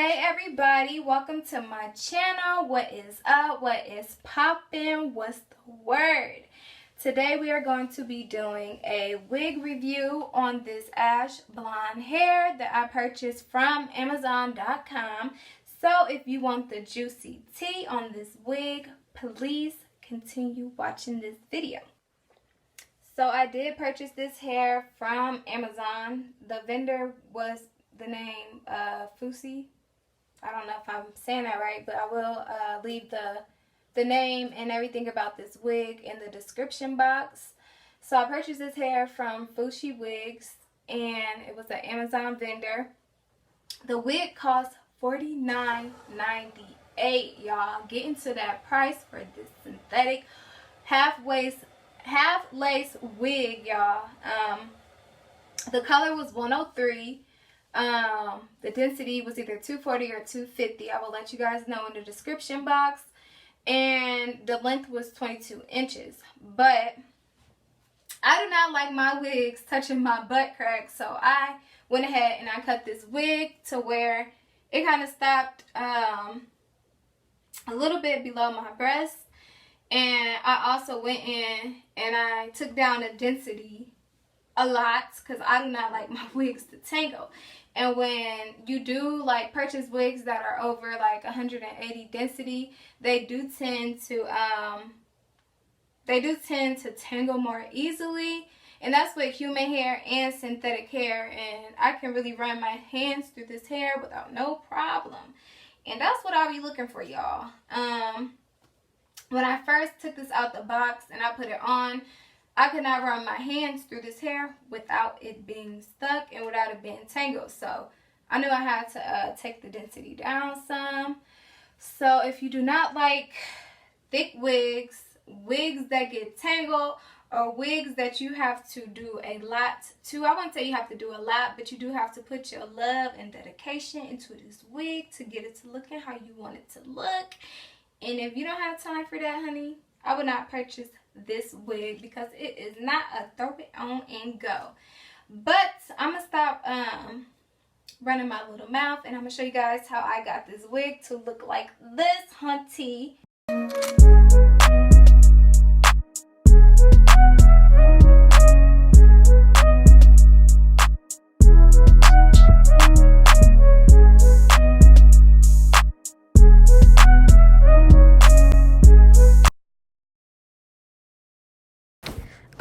Hey everybody, welcome to my channel. What is up? What is poppin'? What's the word? Today we are going to be doing a wig review on this ash blonde hair that I purchased from Amazon.com. So if you want the juicy tea on this wig, please continue watching this video. So I did purchase this hair from Amazon. The vendor was the name Fusi. I don't know if I'm saying that right, but I will leave the name and everything about this wig in the description box. So I purchased this hair from Fusi Wigs, and it was an Amazon vendor. The wig cost $49.98, y'all. Get into that price for this synthetic half lace wig, y'all. The color was 103. The density was either 240 or 250. I will let you guys know in the description box. And the length was 22 inches. But I do not like my wigs touching my butt crack, so I went ahead and I cut this wig to where it kind of stopped a little bit below my breast. And I also went in and I took down the density a lot because I do not like my wigs to tangle. And when you do like purchase wigs that are over like 180 density, they do tend to tangle more easily. And that's with human hair and synthetic hair. And I can really run my hands through this hair without no problem. And that's what I'll be looking for, y'all. When I first took this out the box and I put it on, I could not run my hands through this hair without it being stuck and without it being tangled. So I knew I had to take the density down some. So if you do not like thick wigs, wigs that get tangled, or wigs that you have to do a lot to, I wouldn't say you have to do a lot, but you do have to put your love and dedication into this wig to get it to looking how you want it to look. And if you don't have time for that, honey, I would not purchase this wig because it is not a throw it on and go. But I'm gonna stop running my little mouth, and I'm gonna show you guys how I got this wig to look like this, hunty.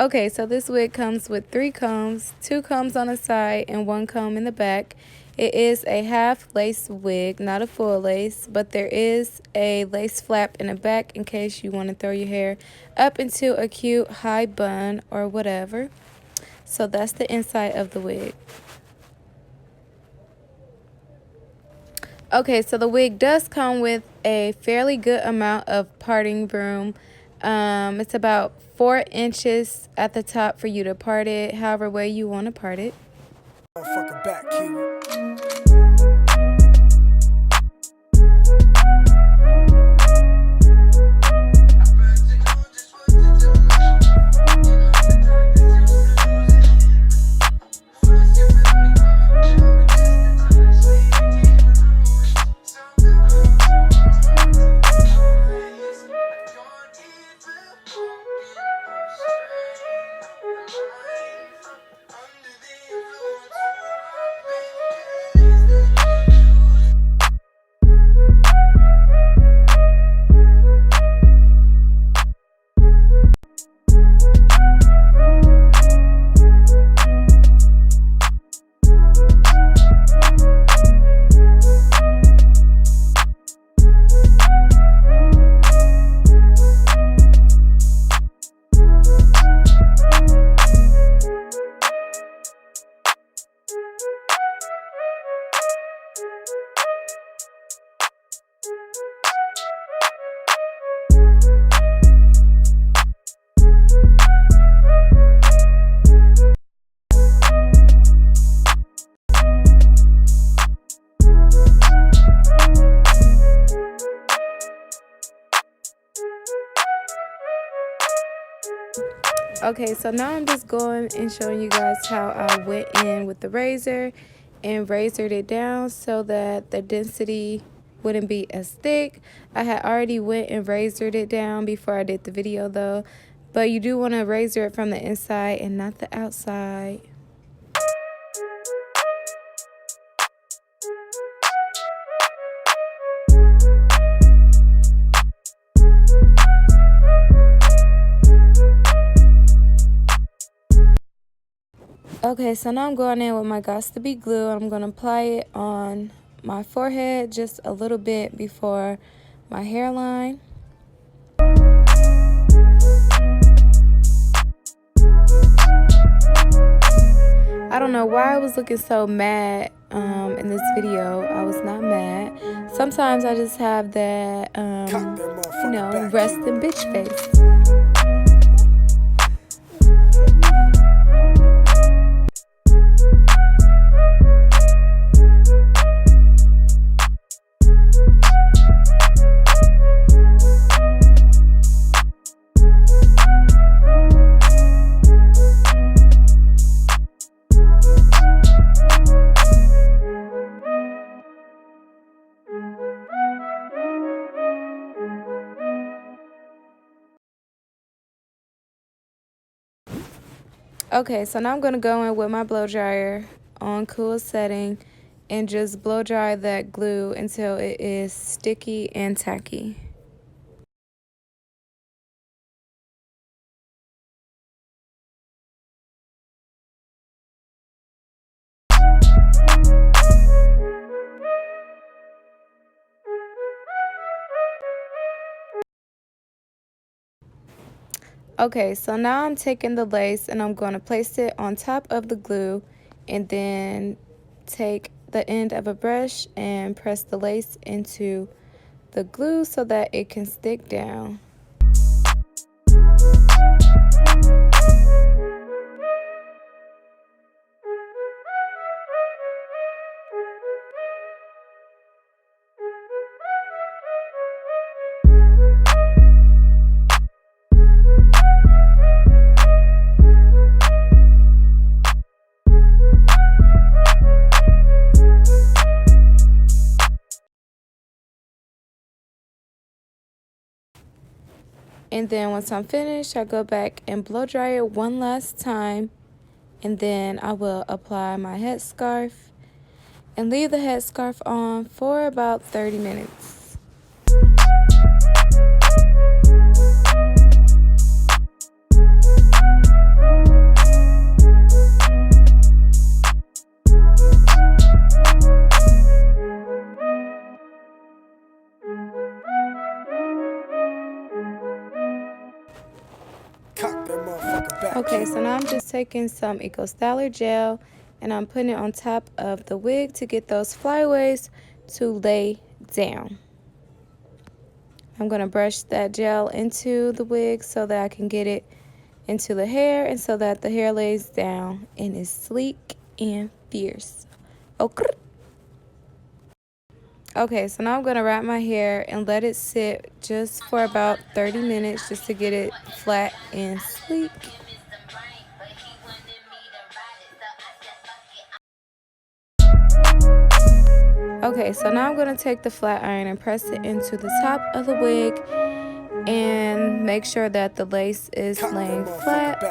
Okay, so this wig comes with 3 combs, 2 combs on the side and 1 comb in the back. It is a half lace wig, not a full lace, but there is a lace flap in the back in case you want to throw your hair up into a cute high bun or whatever. So that's the inside of the wig. Okay, so the wig does come with a fairly good amount of parting room. It's about 4 inches at the top for you to part it, however way you want to part it. Fucking back, kid. Okay, so now I'm just going and showing you guys how I went in with the razor and razored it down so that the density wouldn't be as thick. I had already went and razored it down before I did the video though, but you do want to razor it from the inside and not the outside. Okay, so now I'm going in with my Gots to Be glue. I'm going to apply it on my forehead just a little bit before my hairline. I don't know why I was looking so mad in this video. I was not mad. Sometimes I just have that, you know, resting bitch face. Okay, so now I'm going to go in with my blow dryer on cool setting and just blow dry that glue until it is sticky and tacky. Okay, so now I'm taking the lace and I'm going to place it on top of the glue and then take the end of a brush and press the lace into the glue so that it can stick down. And then once I'm finished, I go back and blow dry it one last time. And then I will apply my headscarf and leave the headscarf on for about 30 minutes. Okay, so now I'm just taking some Eco Styler gel and I'm putting it on top of the wig to get those flyaways to lay down. I'm going to brush that gel into the wig so that I can get it into the hair and so that the hair lays down and is sleek and fierce. Okay. Okay, so now I'm going to wrap my hair and let it sit just for about 30 minutes just to get it flat and sleek. Okay, so now I'm going to take the flat iron and press it into the top of the wig and make sure that the lace is laying flat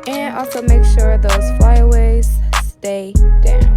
and also make sure those flyaways stay down.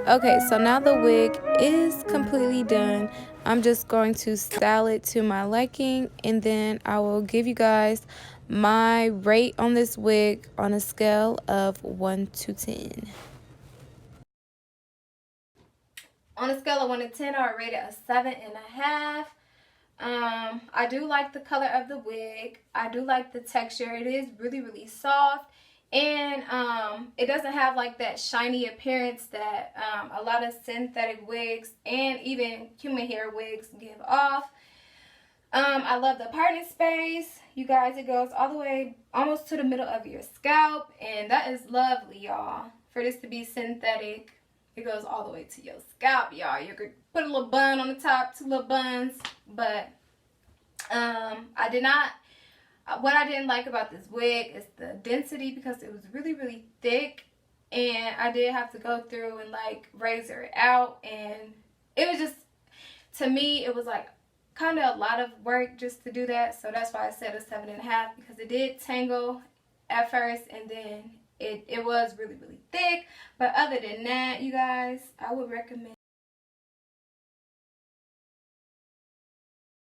Okay, so now the wig is completely done. I'm just going to style it to my liking and then I will give you guys my rate on this wig on a scale of 1 to 10. On a scale of 1 to 10, I would rate it a 7.5. I do like the color of the wig. I do like the texture. It is really, really soft. And it doesn't have like that shiny appearance that a lot of synthetic wigs and even human hair wigs give off. I love the parting space. You guys, it goes all the way almost to the middle of your scalp. And that is lovely, y'all. For this to be synthetic, it goes all the way to your scalp, y'all. You could put a little bun on the top, 2 little buns. But I did not... What I didn't like about this wig is the density, because it was really, really thick. And I did have to go through and like razor it out. And it was just, to me, it was like kind of a lot of work just to do that. So that's why I said a 7.5, because it did tangle at first, and then it was really, really thick. But other than that, you guys, I would recommend